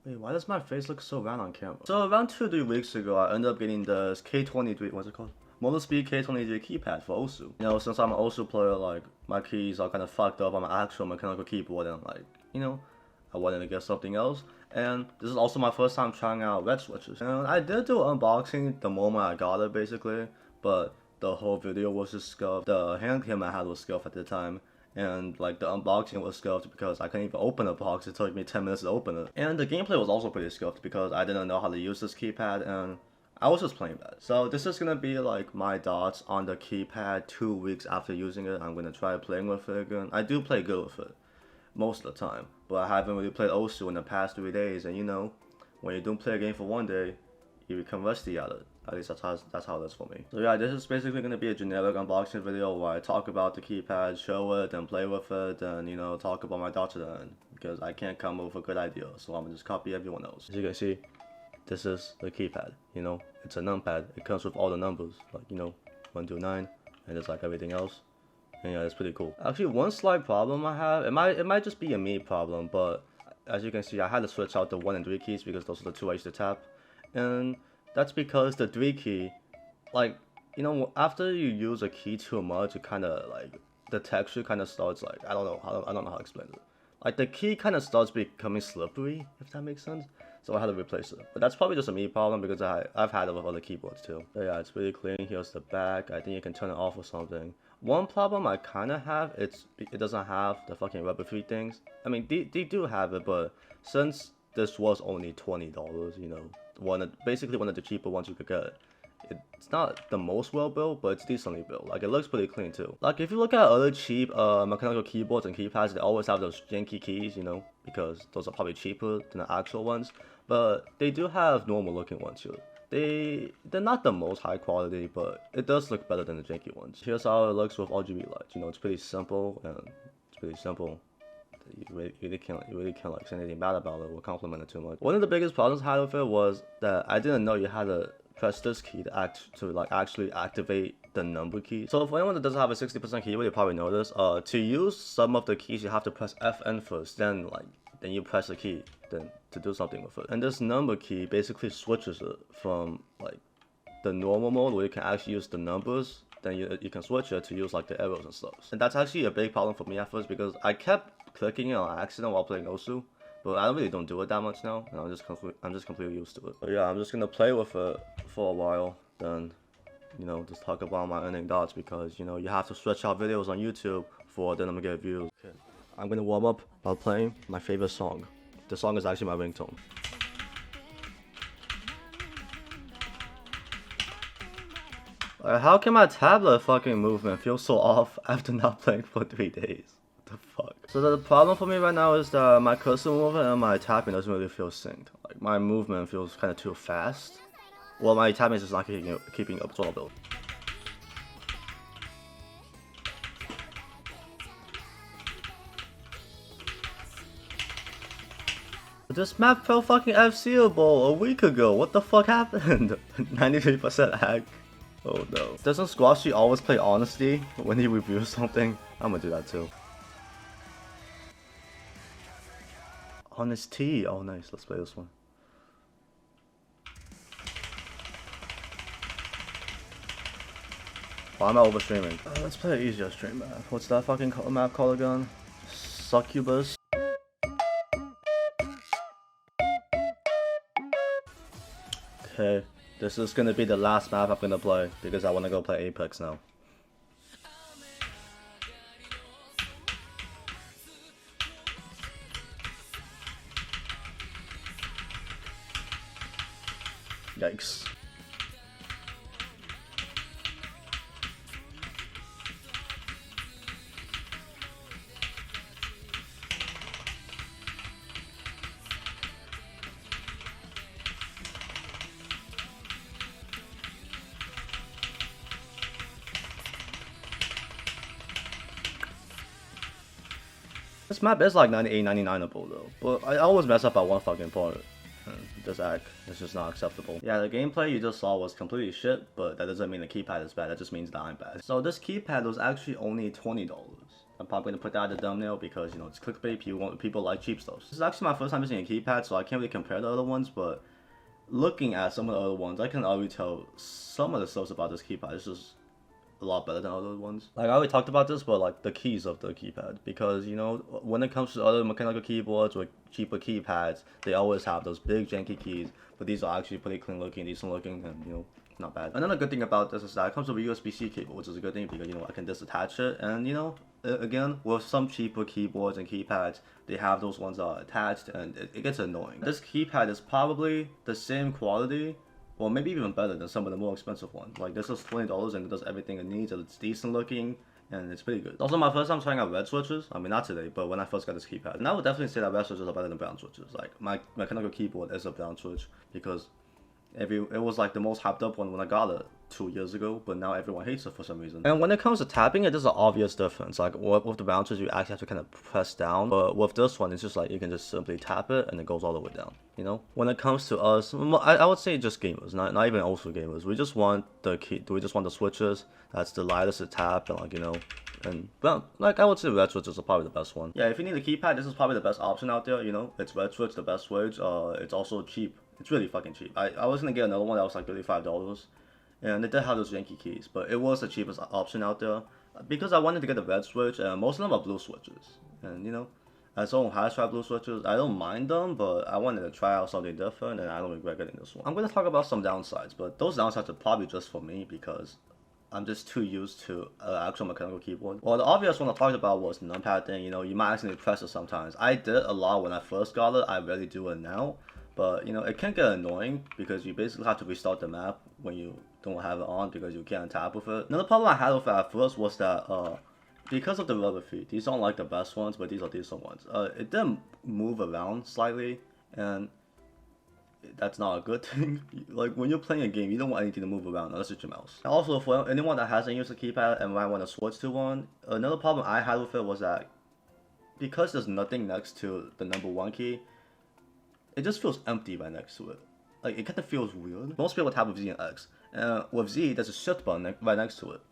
Wait, why does my face look so round on camera? So around 2 or 3 weeks ago, I ended up getting the K23, what's it called? MOTOSPEED K23 keypad for Osu. You know, since I'm an Osu player, like, my keys are kind of fucked up on my actual mechanical keyboard, and like, you know, I wanted to get something else. And this is also my first time trying out red switches. And I did do unboxing the moment I got it, basically, but the whole video was just scuffed. The hand cam I had was scuffed at the time. And like the unboxing was scuffed because I couldn't even open the box. It took me 10 minutes to open it. And the gameplay was also pretty scuffed because I didn't know how to use this keypad and I was just playing bad. So this is gonna be like my thoughts on the keypad 2 weeks after using it. I'm gonna try playing with it again. I do play good with it most of the time, but I haven't really played Osu in the past 3 days. And you know, when you don't play a game for one day, you become rusty at it. At least that's how it is for me. So yeah, this is basically going to be a generic unboxing video where I talk about the keypad, show it, and play with it, and you know, talk about my thoughts at the end. Because I can't come up with a good idea, so I'm going to just copy everyone else. As you can see, this is the keypad, you know, it's a numpad. It comes with all the numbers, like, you know, 1 through 9, and it's like everything else. And yeah, it's pretty cool. Actually, one slight problem I have, it might just be a me problem, but as you can see, I had to switch out the 1 and 3 keys because those are the 2 I used to tap. And that's because the 3 key, like, you know, after you use a key too much, it kind of like the texture kind of starts like I don't know how to explain it. Like the key kind of starts becoming slippery, if that makes sense. So I had to replace it. But that's probably just a me problem because I've had it with other keyboards too. But yeah, it's really clean. Here's the back. I think you can turn it off or something. One problem I kind of have, it doesn't have the fucking rubber feet things. I mean, they do have it, but since this was only $20, you know, basically one of the cheaper ones you could get. It's not the most well built, but it's decently built. Like, it looks pretty clean too. Like, if you look at other cheap mechanical keyboards and keypads, they always have those janky keys, you know, because those are probably cheaper than the actual ones. But they do have normal looking ones too. They're not the most high quality, but it does look better than the janky ones. Here's how it looks with RGB lights. You know, it's pretty simple and it's pretty simple. You really can't like say anything bad about it or compliment it too much. One of the biggest problems I had with it was that I didn't know you had to press this key to actually activate the number key. So for anyone that doesn't have a 60% keyboard, you probably know this. To use some of the keys, you have to press FN first, then you press the key, then to do something with it. And this number key basically switches it from like the normal mode where you can actually use the numbers, then you can switch it to use like the arrows and stuff. And that's actually a big problem for me at first because I kept clicking it on accident while playing Osu, but I really don't do it that much now, and I'm just completely used to it. But yeah, I'm just gonna play with it for a while, then you know, just talk about my ending thoughts because you know you have to stretch out videos on YouTube for them to get views. Okay. I'm gonna warm up by playing my favorite song. The song is actually my ringtone. How can my tablet fucking movement feel so off after not playing for 3 days? What the fuck? So the problem for me right now is that my cursor movement and my tapping doesn't really feel synced. Like my movement feels kind of too fast. Well, my tapping is just not keeping up. It's all built. This map felt fucking FCable a week ago. What the fuck happened? 93% hack. Oh no. Doesn't Squashy always play Honesty when he reviews something? I'm gonna do that too. Honesty. Oh nice, let's play this one. Why am I over streaming? Let's play an easier stream map. What's that fucking map called again? Succubus? Okay, this is gonna be the last map I'm gonna play because I wanna go play Apex now. Yikes. This map is like 98, 99able though, but I always mess up at one fucking point. This act is just not acceptable. Yeah, the gameplay you just saw was completely shit, but that doesn't mean the keypad is bad, that just means that I'm bad. So this keypad was actually only $20. I'm probably gonna put that at the thumbnail because, you know, it's clickbait. People like cheap stuff. This is actually my first time using a keypad, so I can't really compare the other ones, but looking at some of the other ones, I can already tell some of the stuff about this keypad is just a lot better than other ones. Like, I already talked about this, but like the keys of the keypad, because, you know, when it comes to other mechanical keyboards or cheaper keypads, they always have those big janky keys, but these are actually pretty clean looking, decent looking, and, you know, not bad. Another good thing about this is that it comes with a USB-C cable, which is a good thing because, you know, I can disattach it, and, you know, again, with some cheaper keyboards and keypads, they have those ones that are attached, and it gets annoying. This keypad is probably the same quality, or maybe even better than some of the more expensive ones. Like, this is $20 and it does everything it needs, and it's decent looking, and it's pretty good. Also, my first time trying out red switches. I mean, not today, but when I first got this keypad. And I would definitely say that red switches are better than brown switches. Like, my mechanical keyboard is a brown switch because it was like the most hyped up one when I got it 2 years ago, but now everyone hates it for some reason. And when it comes to tapping it, there's an obvious difference. Like, with the brown switch, you actually have to kind of press down, but with this one, it's just like you can just simply tap it and it goes all the way down, you know? When it comes to us, I would say just gamers, not even old school gamers. We just want the switches that's the lightest to tap, and, like, you know, and well, like, I would say red switches are probably the best one. Yeah, if you need a keypad, this is probably the best option out there, you know? It's red switch, the best switch. It's also cheap. It's really fucking cheap. I was gonna get another one that was like $35, and it did have those Yankee keys, but it was the cheapest option out there because I wanted to get the red switch, and most of them are blue switches. And, you know, as someone who has tried blue switches, I don't mind them, but I wanted to try out something different, and I don't regret getting this one. I'm gonna talk about some downsides, but those downsides are probably just for me because I'm just too used to an actual mechanical keyboard. Well, the obvious one I talked about was the numpad thing. You know, you might accidentally press it sometimes. I did a lot when I first got it. I rarely do it now. But, you know, it can get annoying because you basically have to restart the map when you don't have it on because you can't tap with it. Another problem I had with it at first was that because of the rubber feet, these aren't like the best ones, but these are decent ones. It did move around slightly, and that's not a good thing. Like, when you're playing a game, you don't want anything to move around unless it's your mouse. And also, for anyone that hasn't used a keypad and might want to switch to one, another problem I had with it was that because there's nothing next to the number 1 key, it just feels empty right next to it. Like, it kind of feels weird. Most people tap with Z and X. And with Z, there's a shift button right next to it.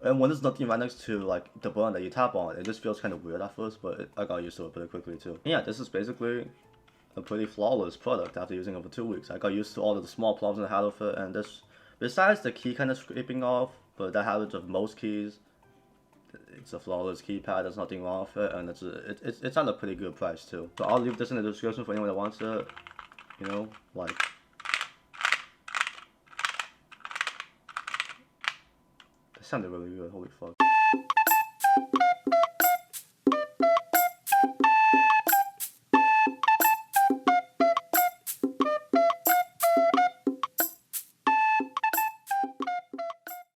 And when there's nothing right next to, like, the button that you tap on, it just feels kind of weird at first, but I got used to it pretty quickly too. And yeah, this is basically a pretty flawless product after using it for 2 weeks. I got used to all of the small problems I had with it, and this, besides the key kind of scraping off, but that happens with most keys, it's a flawless keypad, there's nothing wrong with it, and it's at a pretty good price too. So I'll leave this in the description for anyone that wants it, you know, like. That sounded really good, holy fuck.